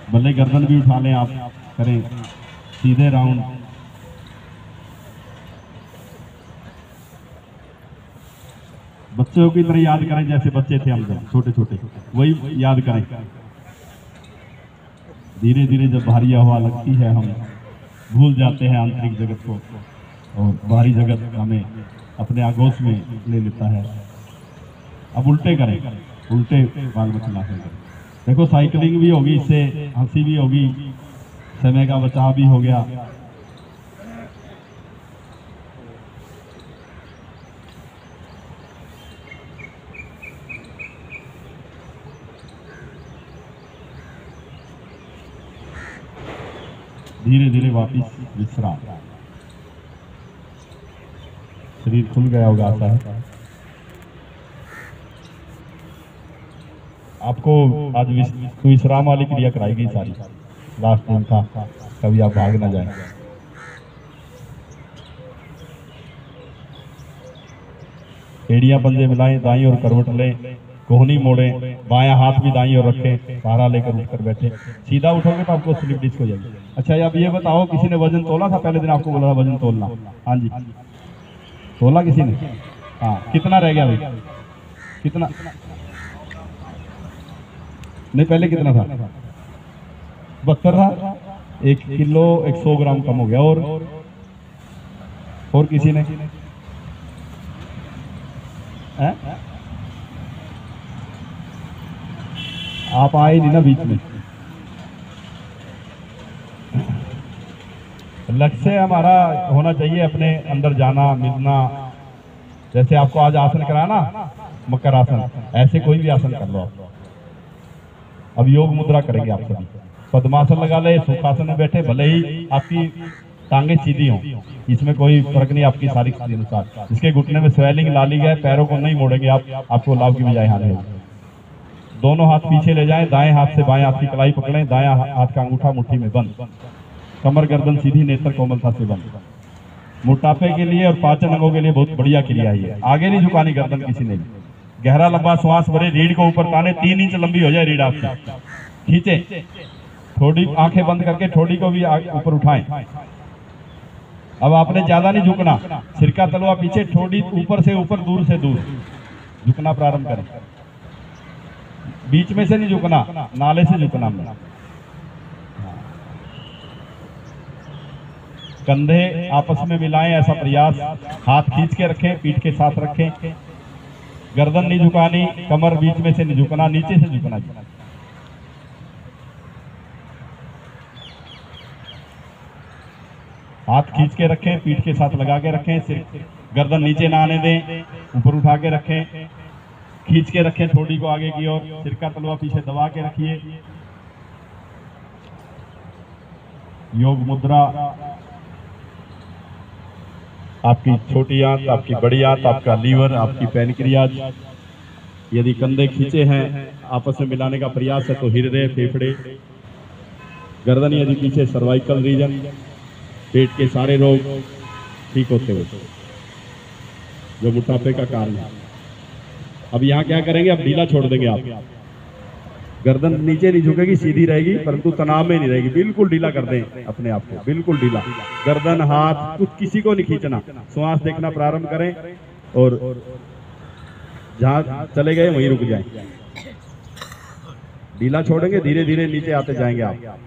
भले गर्दन भी उठा लें आप, करें सीधे राउंड। बच्चों की तरह याद करें, जैसे बच्चे थे हम जब छोटे छोटे, वही याद करें। धीरे धीरे जब भारी हवा लगती है हम भूल जाते हैं आंतरिक जगत को, और बाहरी जगत हमें अपने आगोश में ले लेता है। अब उल्टे करें, उल्टे बाल में चलाते करें। देखो साइकिलिंग भी होगी, इससे हंसी भी होगी, समय का बचाव भी हो गया। धीरे धीरे वापिस विश्राम। शरीर खुल गया होगा आशा है। आपको आज विश्राम वाली क्रिया कराएगी सारी, लास्ट दिन था, कभी आप भाग ना जाए। एड़ियां पंजे मिलाएं, दाईं और करवट लें, कोहनी मोड़ें, बायां हाथ भी दाईं और रखें, सहारा लेकर उठकर बैठे। सीधा उठोगे तो आपको स्लिप डिस्क हो जाएगी। अच्छा अब ये बताओ, किसी ने वजन तोला था? पहले दिन आपको बोला था वजन तोलना। हाँ जी, तोला किसी ने? हाँ, कितना रह गया भाई? कितना? नहीं, पहले कितना था? 72 था। 1 किलो 100 ग्राम कम हो गया। और किसी ने? आप आए नहीं ना बीच में। लक्ष्य हमारा होना चाहिए अपने अंदर जाना, मिलना। जैसे आपको आज आसन कराना, मकर आसन, ऐसे कोई भी आसन कर लो आप। अब योग मुद्रा करेंगे आप सभी। पद्मासन लगा ले, सुखासन में बैठे, भले ही आपकी टांगे सीधी हों, इसमें कोई फर्क नहीं आपकी सारी स्थिति अनुसार। जिसके घुटने में स्वेलिंग लाली है, पैरों को नहीं मोड़ेंगे आप, आपको लाभ की बजाय हानि होगी। दोनों हाथ पीछे ले जाएं, दाएं हाथ से बाएं हाथ की कलाई पकड़ें, दायां हाथ का अंगूठा मुट्ठी में बंद, कमर गर्दन सीधी, नेत्र कोमलता से बंद। मोटापे के लिए और पाचन अंगों के लिए बहुत बढ़िया क्रिया है। आगे नहीं झुकानी गर्दन किसी ने भी। गहरा लंबा श्वास भरे, रीढ़ को ऊपर ताने, 3 इंच लंबी हो जाए रीढ़ आपकी। खींचे, थोड़ी आंखें बंद करके थोड़ी को भी ऊपर उठाएं। अब आपने ज्यादा नहीं झुकना, सिर का तलवा पीछे, थोड़ी ऊपर से ऊपर, दूर से दूर झुकना प्रारंभ करें। बीच में से नहीं झुकना, नाले से झुकना। कंधे आपस में मिलाएं, ऐसा प्रयास। हाथ खींच के रखें, पीठ के साथ रखें। गर्दन नहीं झुकानी, कमर बीच में से नहीं झुकना, नीचे से झुकना। हाथ खींच के रखें, पीठ के साथ लगा के रखें, सिर गर्दन नीचे ना आने दें, ऊपर उठा के रखें, खींच के रखें ठोड़ी को आगे की ओर, सिर का तलवा पीछे दबा के रखिए। योग मुद्रा। आपकी छोटी आंत, आपकी बड़ी आंत, आपका लीवर, आपकी पैनक्रियाज। यदि कंधे खींचे हैं, आपस में मिलाने का प्रयास है तो हृदय, फेफड़े, गर्दन यदि पीछे, सर्वाइकल रीजन, पेट के सारे रोग ठीक होते हुए, जो मोटापे का कारण है। अब यहाँ क्या करेंगे? अब ढीला छोड़ देंगे आप। गर्दन नीचे नहीं झुकेगी, सीधी रहेगी, परंतु तनाव में नहीं रहेगी। बिल्कुल ढीला कर दें अपने आप को, बिल्कुल ढीला। गर्दन, हाथ, कुछ किसी को नहीं खींचना। श्वास देखना प्रारंभ करें और जहाँ चले गए वहीं रुक जाएं। ढीला छोड़ेंगे, धीरे धीरे नीचे आते जाएंगे आप।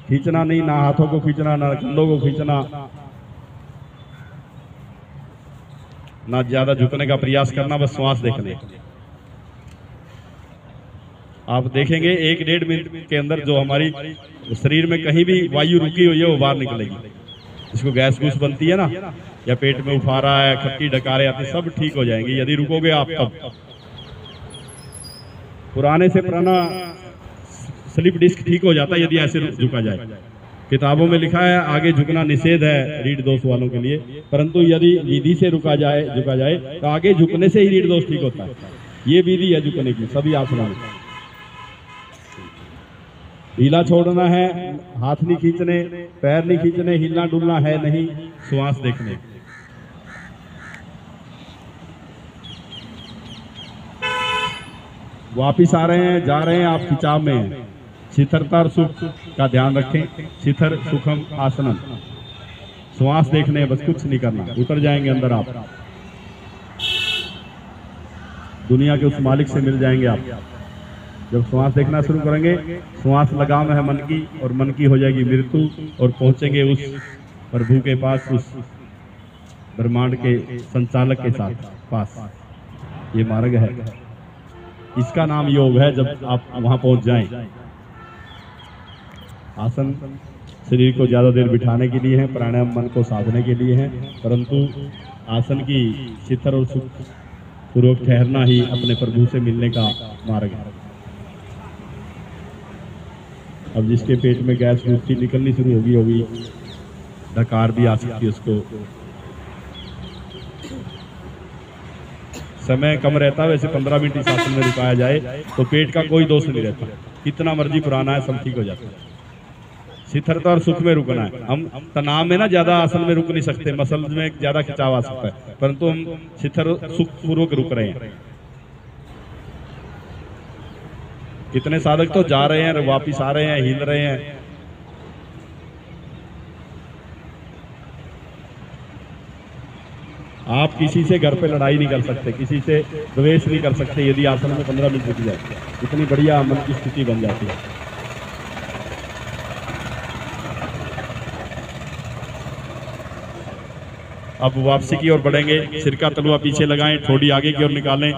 खींचना नहीं, ना हाथों को खींचना, ना कंधों को खींचना, ना ज्यादा झुकने का प्रयास करना, बस श्वास देखने। आप देखेंगे 1-1.5 मिनट के अंदर जो हमारी शरीर में कहीं भी वायु रुकी हुई है वो बाहर निकलेगी। जिसको गैस घूस बनती है ना, या पेट में उफारा है, खट्टी डकारे आती, सब ठीक हो जाएंगे यदि रुकोगे आप तब। पुराने से पुराना स्लिप डिस्क ठीक हो जाता है यदि ऐसे झुका जाए। किताबों में लिखा है आगे झुकना निषेध है रीढ़ दोष वालों के लिए, परंतु यदि विधि से झुका जाए तो आगे झुकने से ही रीढ़ दोष ठीक होता है। ये विधि है झुकने की सभी आसनों में। ढीला छोड़ना है, हाथ नहीं खींचने, पैर नहीं खींचने, हिलना डुलना है नहीं, श्वास देखने। वापिस आ रहे हैं, जा रहे हैं, आप खिंचाव में हैं। शिथिरता और सुख का ध्यान रखें। शिथिर सुखम आसनम, श्वास देखने, बस कुछ नहीं करना, उतर जाएंगे अंदर आप, दुनिया के उस मालिक से मिल जाएंगे आप। जब श्वास देखना शुरू करेंगे, श्वास लगाम है मन की, और मन की हो जाएगी मृत्यु, और पहुंचेंगे उस प्रभु के पास, उस ब्रह्मांड के संचालक के साथ पास। ये मार्ग है, इसका नाम योग है। जब आप वहां पहुंच जाएं, आसन शरीर को ज्यादा देर बिठाने के लिए है, प्राणायाम मन को साधने के लिए है, परंतु आसन की शिथिर और सुख पूर्वक ठहरना ही अपने प्रभु से मिलने का मार्ग है। अब जिसके पेट में गैस गुस्ती निकलनी शुरू होगी, डकार भी आ सकती है उसको। समय कम रहता है, वैसे 15 मिनट इस आसन में रुकाया जाए तो पेट का कोई दोष नहीं रहता, कितना मर्जी पुराना है सब ठीक हो जाता है। शिथिरता और सुख में रुकना है। हम तनाव में ना ज्यादा आसन में रुक नहीं सकते, मसल में ज्यादा खिंचाव आ सकता है, परंतु हम शिथिर सुख पूर्वक रुक रहे हैं। कितने साधक तो जा रहे हैं, वापिस आ रहे हैं, हिल रहे हैं। आप किसी से घर पे लड़ाई नहीं कर सकते, किसी से द्वेष नहीं कर सकते यदि आसन में 15 मिनट रुक जाए। इतनी बढ़िया मन की स्थिति बन जाती है। अब वापसी की ओर बढ़ेंगे। सिर का तलुआ पीछे लगाएं, ठोड़ी आगे की ओर निकालें,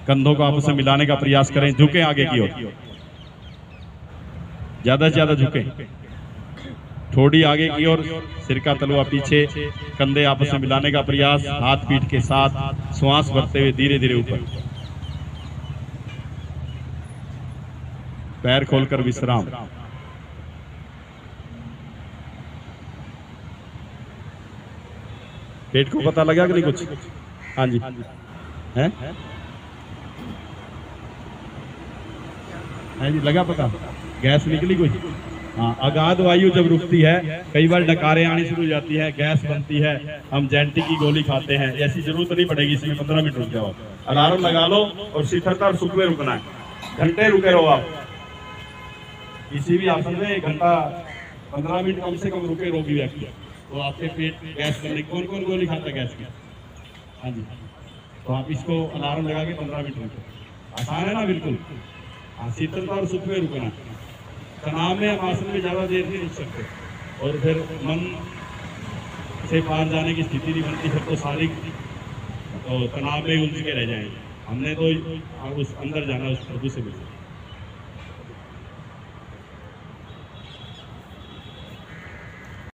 कंधों को आपस में मिलाने का प्रयास करें, झुकें आगे की ओर, ज्यादा से ज्यादा झुकें, ठोड़ी आगे की ओर, सिर का तलुआ पीछे, कंधे आपस में मिलाने का प्रयास, हाथ पीठ के साथ, श्वास भरते हुए धीरे धीरे ऊपर, पैर खोलकर विश्राम। पेट को पता लगा कि नहीं कुछ? हाँ जी, है जी, लगा पता? गैस निकली कुछ? हाँ, अगाध वायु जब रुकती है, कई बार डकारें आनी शुरू हो जाती है, गैस बनती है, हम जेंटी की गोली खाते हैं, ऐसी जरूरत नहीं पड़ेगी। इसमें 15 मिनट रुक जाओ, अलार्म लगा लो और शिथिरता और सुख में रुकना है। घंटे रुके रहो आप किसी भी आसन में, 1 घंटा 15 मिनट कम से कम रुके रोगी व्यक्ति, तो आपके पेट गैस करने, कौन कौन गोली खाता है गैस की? हाँ जी, तो आप इसको अलार्म लगा के 15 मिनट रुको। आसान है ना बिल्कुल। शीतलता और सुख में रुकना। तनाव में हम आसन में ज्यादा देर नहीं रुक सकते, और फिर मन से पार जाने की स्थिति नहीं बनती, फिर तो सारी तनाव में उलझ के रह जाएंगे। हमने तो उस अंदर जाना, उस प्रभु से मिलना।